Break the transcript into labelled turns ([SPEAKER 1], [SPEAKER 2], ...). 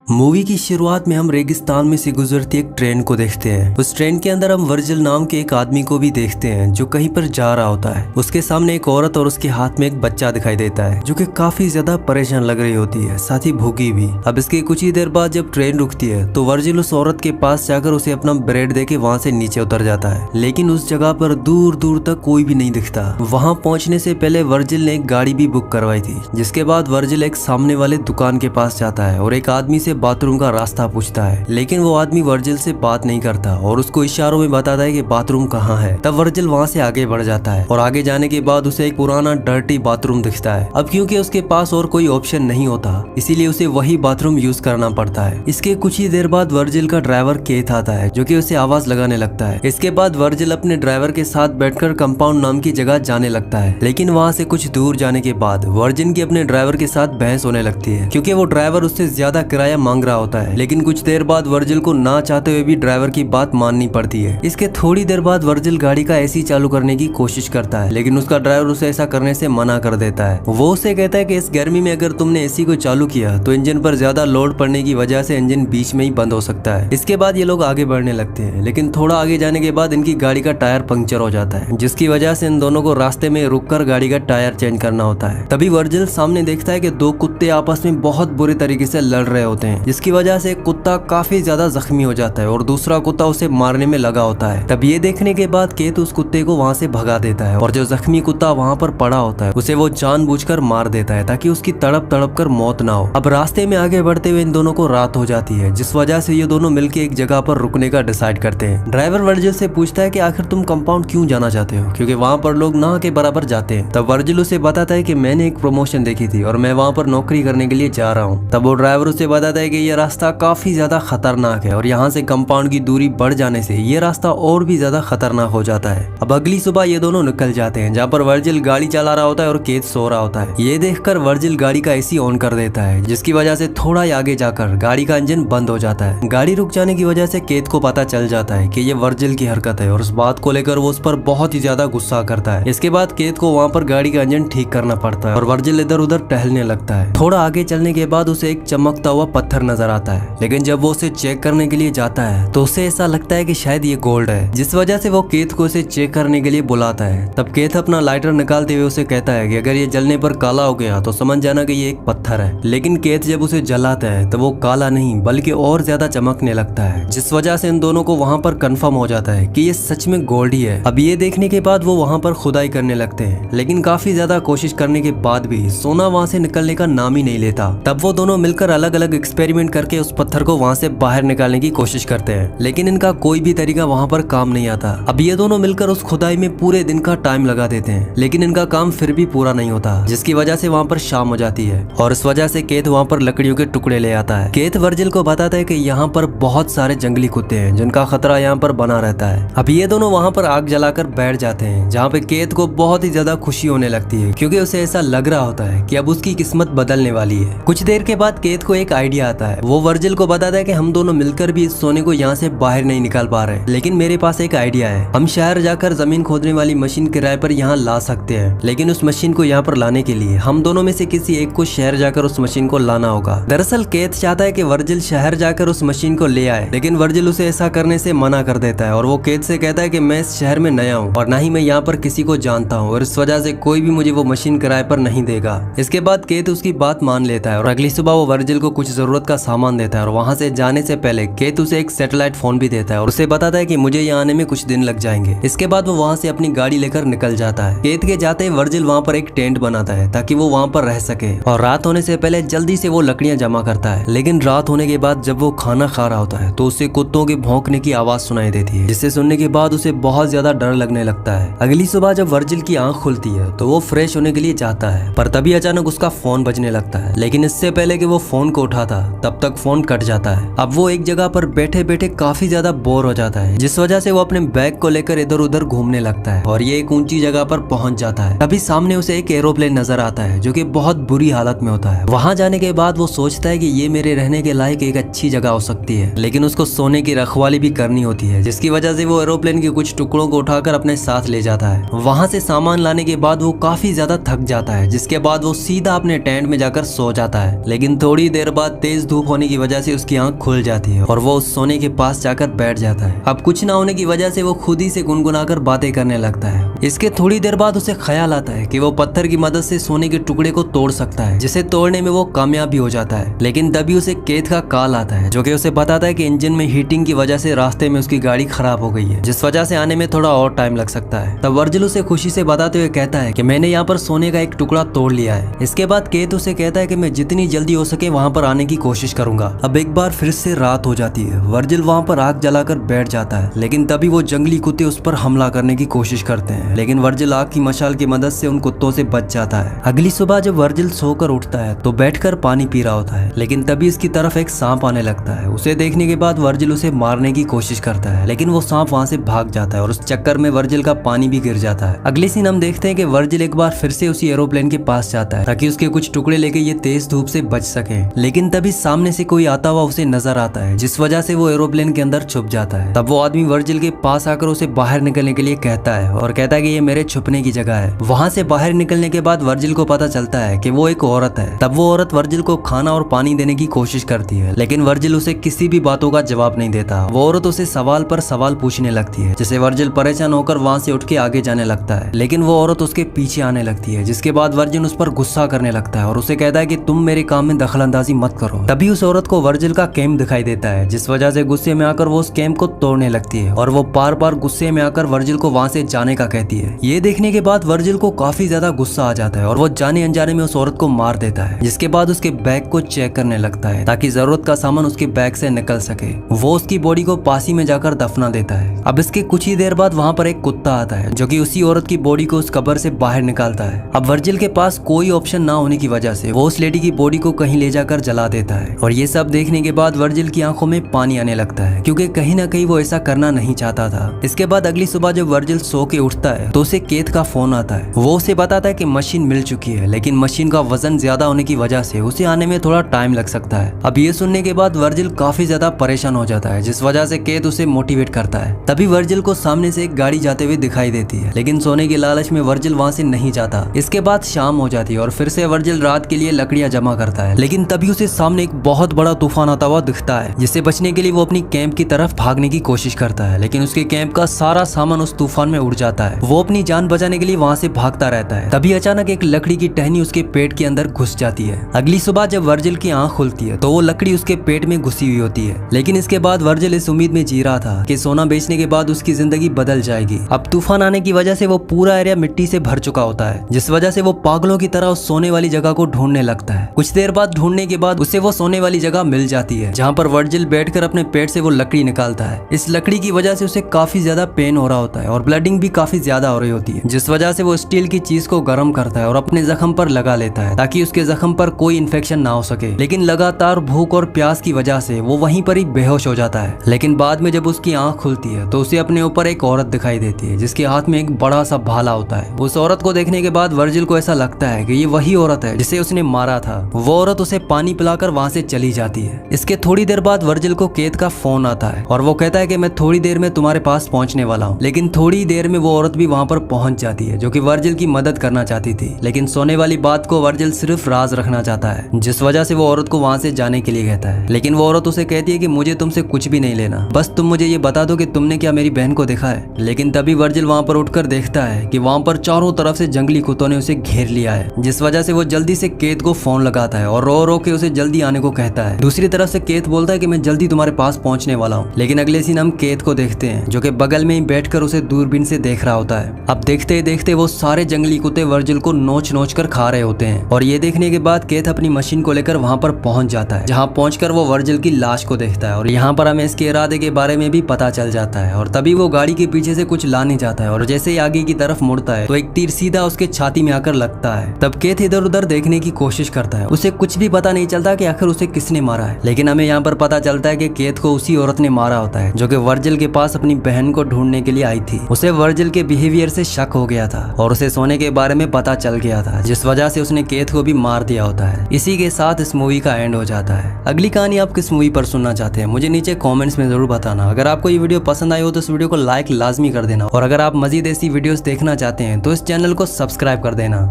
[SPEAKER 1] Movie की शुरुआत में हम रेगिस्तान में से गुजरती एक ट्रेन को देखते हैं। उस ट्रेन के अंदर हम वर्जिल नाम के एक आदमी को भी देखते हैं जो कहीं पर जा रहा होता है। उसके सामने एक औरत और उसके हाथ में एक बच्चा दिखाई देता है जो कि काफी ज्यादा परेशान लग रही होती है, साथ ही भूखी भी। अब इसके कुछ ही देर बाद जब ट्रेन रुकती है तो वर्जिल उस औरत के पास जाकर उसे अपना ब्रेड देके वहाँ से नीचे उतर जाता है, लेकिन उस जगह पर दूर दूर तक कोई भी नहीं दिखता। वहाँ पहुँचने से पहले वर्जिल ने एक गाड़ी भी बुक करवाई थी। जिसके बाद वर्जिल एक सामने वाले दुकान के पास जाता है और एक आदमी से बाथरूम का रास्ता पूछता है, लेकिन वो आदमी वर्जिल से बात नहीं करता और उसको इशारों में बताता है कि बाथरूम कहाँ है। तब वर्जिल वहाँ से आगे बढ़ जाता है और आगे जाने के बाद उसे एक पुराना डर्टी बाथरूम दिखता है। अब क्योंकि उसके पास और कोई ऑप्शन नहीं होता इसीलिए उसे वही बाथरूम यूज करना पड़ता है। इसके कुछ ही देर बाद वर्जिल का ड्राइवर केथ आता है जो कि उसे आवाज लगाने लगता है। इसके बाद वर्जिल अपने ड्राइवर के साथ बैठकर कंपाउंड नाम की जगह जाने लगता है, लेकिन वहाँ से कुछ दूर जाने के बाद वर्जिन की अपने ड्राइवर के साथ बहस होने लगती है क्योंकि वो ड्राइवर उससे ज्यादा किराया मांग रहा होता है। लेकिन कुछ देर बाद वर्जिल को ना चाहते हुए भी ड्राइवर की बात माननी पड़ती है। इसके थोड़ी देर बाद वर्जिल गाड़ी का एसी चालू करने की कोशिश करता है, लेकिन उसका ड्राइवर उसे ऐसा करने से मना कर देता है। वो उसे कहता है कि इस गर्मी में अगर तुमने एसी को चालू किया तो इंजन पर ज्यादा लोड पड़ने की वजह से इंजन बीच में ही बंद हो सकता है। इसके बाद ये लोग आगे बढ़ने लगते हैं, लेकिन थोड़ा आगे जाने के बाद इनकी गाड़ी का टायर पंक्चर हो जाता है, जिसकी वजह से इन दोनों को रास्ते में रुककर गाड़ी का टायर चेंज करना होता है। तभी वर्जिल सामने देखता है कि दो कुत्ते आपस में बहुत बुरे तरीके से लड़ रहे होते हैं, जिसकी वजह से एक कुत्ता काफी ज्यादा जख्मी हो जाता है और दूसरा कुत्ता उसे मारने में लगा होता है। तब ये देखने के बाद केत उस कुत्ते को वहाँ से भगा देता है और जो जख्मी कुत्ता वहाँ पर पड़ा होता है उसे वो जानबूझकर मार देता है ताकि उसकी तड़प तड़प कर मौत ना हो। अब रास्ते में आगे बढ़ते हुए इन दोनों को रात हो जाती है, जिस वजह से ये दोनों मिलकर एक जगह पर रुकने का डिसाइड करते हैं। ड्राइवर वर्जिल से पूछता है कि आखिर तुम कंपाउंड क्यों जाना चाहते हो, क्योंकि वहाँ पर लोग ना के बराबर जाते हैं। तब वर्जिल उसे बताता है कि मैंने एक प्रमोशन देखी थी और मैं वहाँ पर नौकरी करने के लिए जा रहा हूँ। तब वो ड्राइवर उसे बताता है कि ये रास्ता काफी ज्यादा खतरनाक है और यहाँ से कंपाउंड की दूरी बढ़ जाने से ये रास्ता और भी ज्यादा खतरनाक हो जाता है। अब अगली सुबह ये दोनों निकल जाते हैं, जहाँ पर वर्जिल गाड़ी चला रहा होता है और केत सो रहा होता है। ये देखकर वर्जिल गाड़ी का एसी ऑन कर देता है, जिसकी वजह से थोड़ा आगे जाकर गाड़ी का इंजन बंद हो जाता है। गाड़ी रुक जाने की वजह से केत को पता चल जाता है कि ये वर्जिल की हरकत है और उस बात को लेकर वो उस पर बहुत ही ज्यादा गुस्सा करता है। इसके बाद केत को वहाँ पर गाड़ी का इंजन ठीक करना पड़ता है और वर्जिल इधर उधर टहलने लगता है। थोड़ा आगे चलने के बाद उसे एक चमकता हुआ पत्थर नजर आता है, लेकिन जब वो उसे चेक करने के लिए जाता है तो उसे ऐसा लगता है कि शायद ये गोल्ड है, जिस वजह से वो केत को उसे चेक करने के लिए बुलाता है। तब केत अपना लाइटर निकालते हुए उसे कहता है कि अगर ये जलने पर काला हो गया तो समझ जाना कि ये एक पत्थर है। लेकिन केत जब उसे जलाता है तो वो काला नहीं बल्कि और ज्यादा चमकने लगता है, जिस वजह से इन दोनों को वहाँ पर कंफर्म हो जाता है कि ये सच में गोल्ड ही है। अब ये देखने के बाद वो वहाँ पर खुदाई करने लगते हैं, लेकिन काफी ज्यादा कोशिश करने के बाद भी सोना वहाँ से निकलने का नाम ही नहीं लेता। तब वो दोनों मिलकर अलग अलग एक्सपेरिमेंट करके उस पत्थर को वहाँ से बाहर निकालने की कोशिश करते हैं, लेकिन इनका कोई भी तरीका वहाँ पर काम नहीं आता। अब ये दोनों मिलकर उस खुदाई में पूरे दिन का टाइम लगा देते हैं, लेकिन इनका काम फिर भी पूरा नहीं होता, जिसकी वजह से वहाँ पर शाम हो जाती है और इस वजह से केत वहाँ पर लकड़ियों के टुकड़े ले आता है। केत वर्जिल को बताता है कि यहाँ पर बहुत सारे जंगली कुत्ते हैं जिनका खतरा यहाँ पर बना रहता है। अब ये दोनों वहाँ पर आग जलाकर बैठ जाते हैं, जहाँ पे केत को बहुत ही ज्यादा खुशी होने लगती है क्योंकि उसे ऐसा लग रहा होता है कि अब उसकी किस्मत बदलने वाली है। कुछ देर के बाद केत को एक आइडिया आता है। वो वर्जिल को बताता है कि हम दोनों मिलकर भी इस सोने को यहाँ से बाहर नहीं निकाल पा रहे, लेकिन मेरे पास एक आइडिया है। हम शहर जाकर जमीन खोदने वाली मशीन किराए पर यहाँ ला सकते हैं, लेकिन उस मशीन को यहाँ पर लाने के लिए हम दोनों में से किसी एक को शहर जाकर उस मशीन को लाना होगा। दरअसल केत चाहता है कि वर्जिल शहर जाकर उस मशीन को ले आए, लेकिन वर्जिल उसे ऐसा करने से मना कर देता है और वो केत से कहता है कि मैं इस शहर में नया हूँ और ना ही मैं यहाँ पर किसी को जानता हूँ और इस वजह से कोई भी मुझे वो मशीन किराए पर नहीं देगा। इसके बाद केत उसकी बात मान लेता है और अगली सुबह वो वर्जिल को कुछ जरूरत का सामान देता है और वहाँ से जाने से पहले केत उसे एक सैटेलाइट फोन भी देता है और उसे बताता है कि मुझे यहाँ आने में कुछ दिन लग जाएंगे। इसके बाद वो वहाँ से अपनी गाड़ी लेकर निकल जाता है। केत के जाते ही वर्जिल वहाँ पर एक टेंट बनाता है ताकि वो वहाँ पर रह सके और रात होने से पहले जल्दी से वो लकड़ियाँ जमा करता है। लेकिन रात होने के बाद जब वो खाना खा रहा होता है तो उसे कुत्तों के भौंकने की आवाज सुनाई देती है, जिसे सुनने के बाद उसे बहुत ज्यादा डर लगने लगता है। अगली सुबह जब वर्जिल की आंख खुलती है तो वो फ्रेश होने के लिए जाता है, पर तभी अचानक उसका फोन बजने लगता है, लेकिन इससे पहले कि वो फोन को उठाता तब तक फोन कट जाता है। अब वो एक जगह पर बैठे बैठे काफी ज्यादा बोर हो जाता है, जिस वजह से वो अपने बैग को लेकर इधर उधर घूमने लगता है और ये एक ऊंची जगह पर पहुंच जाता है। तभी सामने उसे एक एरोप्लेन नजर आता है जो कि बहुत बुरी हालत में होता है। वहां जाने के बाद वो सोचता है कि ये मेरे रहने के लायक एक अच्छी जगह हो सकती है, लेकिन उसको सोने की रखवाली भी करनी होती है, जिसकी वजह से वो एरोप्लेन के कुछ टुकड़ों को उठाकर अपने साथ ले जाता है। वहां से सामान लाने के बाद वो काफी ज्यादा थक जाता है, जिसके बाद वो सीधा अपने टेंट में जाकर सो जाता है। लेकिन थोड़ी देर बाद तेज तेज धूप होने की वजह से उसकी आंख खुल जाती है और वो उस सोने के पास जाकर बैठ जाता है। अब कुछ ना होने की वजह से वो खुद ही से गुनगुनाकर बातें करने लगता है। इसके थोड़ी देर बाद उसे ख्याल आता है कि वो पत्थर की मदद से सोने के टुकड़े को तोड़ सकता है, जिसे तोड़ने में वो कामयाब भी हो जाता है। लेकिन तभी उसे केत का कॉल आता है जो कि उसे बताता है कि इंजन में हीटिंग की वजह से रास्ते में उसकी गाड़ी खराब हो गई है, जिस वजह से आने में थोड़ा और टाइम लग सकता है। तब वर्जिल उसे खुशी से बताते हुए कहता है कि मैंने यहाँ पर सोने का एक टुकड़ा तोड़ लिया है। इसके बाद केत उसे कहता है कि मैं जितनी जल्दी हो सके वहाँ पर आने की कोशिश करूंगा। अब एक बार फिर से रात हो जाती है। वर्जिल वहाँ पर आग जलाकर बैठ जाता है, लेकिन तभी वो जंगली कुत्ते उस पर हमला करने की कोशिश करते हैं, लेकिन वर्जिल आग की मशाल की मदद से उन कुत्तों से बच जाता है। अगली सुबह जब वर्जिल सोकर उठता है तो बैठकर पानी पी रहा होता है, लेकिन तभी इसकी तरफ एक सांप आने लगता है। उसे देखने के बाद वर्जिल उसे मारने की कोशिश करता है, लेकिन वो सांप वहाँ से भाग जाता है और उस चक्कर में वर्जिल का पानी भी गिर जाता है। अगले सीन हम देखते हैं कि वर्जिल एक बार फिर से उसी एरोप्लेन के पास जाता है ताकि उसके कुछ टुकड़े लेके ये तेज धूप से बच सके, लेकिन तभी सामने से कोई आता हुआ उसे नजर आता है, जिस वजह से वो एरोप्लेन के अंदर छुप जाता है। तब वो आदमी वर्जिल के पास आकर उसे बाहर निकलने के लिए कहता है और कहता है कि ये मेरे छुपने की जगह है। वहाँ से बाहर निकलने के बाद वर्जिल को पता चलता है कि वो एक औरत है। तब वो औरत वर्जिल को खाना और पानी देने की कोशिश करती है, लेकिन वर्जिल उसे किसी भी बातों का जवाब नहीं देता। वो औरत उसे सवाल पर सवाल पूछने लगती है, जिससे वर्जिल परेशान होकर वहाँ से उठ के आगे जाने लगता है, लेकिन वो औरत उसके पीछे आने लगती है, जिसके बाद वर्जिल उस पर गुस्सा करने लगता है और उसे कहता है कि तुम मेरे काम में दखलंदाजी मत करो। तभी उस औरत को वर्जिल का कैंप दिखाई देता है, जिस वजह से गुस्से में आकर वो उस कैंप को तोड़ने लगती है और वो बार बार गुस्से में आकर वर्जिल को वहाँ से जाने का कहती है। ये देखने के बाद वर्जिल को काफी ज्यादा गुस्सा आ जाता है और वो जाने अनजाने में उस औरत को मार देता है, जिसके बाद उसके बैग को चेक करने लगता है ताकि जरूरत का सामान उसके बैग से निकल सके। वो उसकी बॉडी को पास ही में जाकर दफना देता है। अब इसके कुछ ही देर बाद वहाँ पर एक कुत्ता आता है जो कि उसी औरत की बॉडी को उस कब्र से बाहर निकालता है। अब वर्जिल के पास कोई ऑप्शन ना होने की वजह से वो उस लेडी की बॉडी को कहीं ले जाकर जला देता है और ये सब देखने के बाद वर्जिल की आंखों में पानी आने लगता है, क्योंकि कहीं ना कहीं वो ऐसा करना नहीं चाहता था। इसके बाद अगली सुबह जब वर्जिल सो के उठता है तो उसे केत का फोन आता है। वो उसे बताता है कि मशीन मिल चुकी है, लेकिन मशीन का वजन ज्यादा होने की वजह से उसे आने में थोड़ा टाइम लग सकता है। अब ये सुनने के बाद वर्जिल काफी ज्यादा परेशान हो जाता है, जिस वजह से केत उसे मोटिवेट करता है। तभी वर्जिल को सामने से एक गाड़ी जाते हुए दिखाई देती है, लेकिन सोने के लालच में वर्जिल वहाँ से नहीं जाता। इसके बाद शाम हो जाती है और फिर से वर्जिल रात के लिए लकड़ियां जमा करता है, लेकिन तभी उसे सामने एक बहुत बड़ा तूफान आता हुआ दिखता है, जिससे बचने के लिए वो अपनी कैंप की तरफ भागने की कोशिश करता है, लेकिन उसके कैंप का सारा सामान उस तूफान में उड़ जाता है। वो अपनी जान बचाने के लिए वहाँ से भागता रहता है। तभी अचानक एक लकड़ी की टहनी उसके पेट के अंदर घुस जाती है। अगली सुबह जब वर्जिल की आंख खुलती है तो वो लकड़ी उसके पेट में घुसी हुई होती है, लेकिन इसके बाद वर्जिल इस उम्मीद में जी रहा था कि सोना बेचने के बाद उसकी जिंदगी बदल जाएगी। अब तूफान आने की वजह से वो पूरा एरिया मिट्टी से भर चुका होता है, जिस वजह से वो पागलों की तरह उस सोने वाली जगह को ढूंढने लगता है। कुछ देर बाद ढूंढने के बाद उसे वो सोने वाली जगह मिल जाती है, जहाँ पर वर्जिल बैठकर अपने पेट से वो लकड़ी निकालता है। इस लकड़ी की वजह से उसे काफी ज्यादा पेन हो रहा होता है और ब्लडिंग भी काफी ज्यादा हो रही होती है, जिस वजह से वो स्टील की चीज को गर्म करता है और अपने जख्म पर लगा लेता है ताकि उसके जख्म पर कोई इन्फेक्शन ना हो सके। लेकिन लगातार भूख और प्यास की वजह से वो वहीं पर ही बेहोश हो जाता है। लेकिन बाद में जब उसकी आंख खुलती है तो उसे अपने ऊपर एक औरत दिखाई देती है, जिसके हाथ में एक बड़ा सा भाला होता है। उस औरत को देखने के बाद वर्जिल को ऐसा लगता है कि ये वही औरत है जिसे उसने मारा था। वो औरत उसे पानी पिलाकर वहाँ से चली जाती है। इसके थोड़ी देर बाद वर्जिल को केत का फोन आता है और वो कहता है कि मैं थोड़ी देर में तुम्हारे पास पहुंचने वाला हूँ। लेकिन थोड़ी देर में वो औरत भी वहाँ पर पहुंच जाती है, जो कि वर्जिल की मदद करना चाहती थी, लेकिन सोने वाली बात को वर्जिल सिर्फ राज रखना चाहता है, जिस वजह से वो औरत को वहाँ से जाने के लिए कहता है। लेकिन वो औरत उसे कहती है कि मुझे तुमसे कुछ भी नहीं लेना, बस तुम मुझे ये बता दो कि तुमने क्या मेरी बहन को देखा है। लेकिन तभी वर्जिल वहाँ पर उठकर देखता है कि वहाँ पर चारों तरफ से जंगली कुत्तों ने उसे घेर लिया है, जिस वजह से वो जल्दी से केत को फोन लगाता है और रो रो के उसे जल्दी आने को कहता है। दूसरी तरफ से केत बोलता है कि मैं जल्दी तुम्हारे पास पहुंचने वाला हूँ। लेकिन अगले सीन हम केत को देखते हैं, जो कि बगल में ही बैठकर उसे दूरबीन से देख रहा होता है। अब देखते ही देखते वो सारे जंगली कुत्ते वर्जिल को नोच नोच कर खा रहे होते हैं और ये देखने के बाद केत अपनी मशीन को लेकर वहाँ पर पहुंच जाता है, जहाँ पहुंचकर वो वर्जिल की लाश को देखता है और यहाँ पर हमें इसके इरादे के बारे में भी पता चल जाता है। और तभी वो गाड़ी के पीछे से कुछ लाने जाता है और जैसे ही आगे की तरफ मुड़ता है तो एक तीर सीधा उसके छाती में आकर लगता है। तब केत इधर उधर देखने की कोशिश करता है, उसे कुछ भी पता नहीं चलता कि आखिर उसे किसने मारा है। लेकिन हमें यहाँ पर पता चलता है कि केत को उसी औरत ने मारा होता है, जो कि वर्जिल के पास अपनी बहन को ढूंढने के लिए आई थी। उसे वर्जिल के बिहेवियर से शक हो गया था और उसे सोने के बारे में पता चल गया था, जिस वजह से उसने केत को भी मार दिया होता है। इसी के साथ इस मूवी का एंड हो जाता है। अगली कहानी आप किस मूवी पर सुनना चाहते हैं मुझे नीचे कमेंट्स में जरूर बताना। अगर आपको ये वीडियो पसंद आई हो तो इस वीडियो को लाइक लाजमी कर देना और अगर आप मजीद ऐसी वीडियोस देखना चाहते हैं तो इस चैनल को सब्सक्राइब कर देना।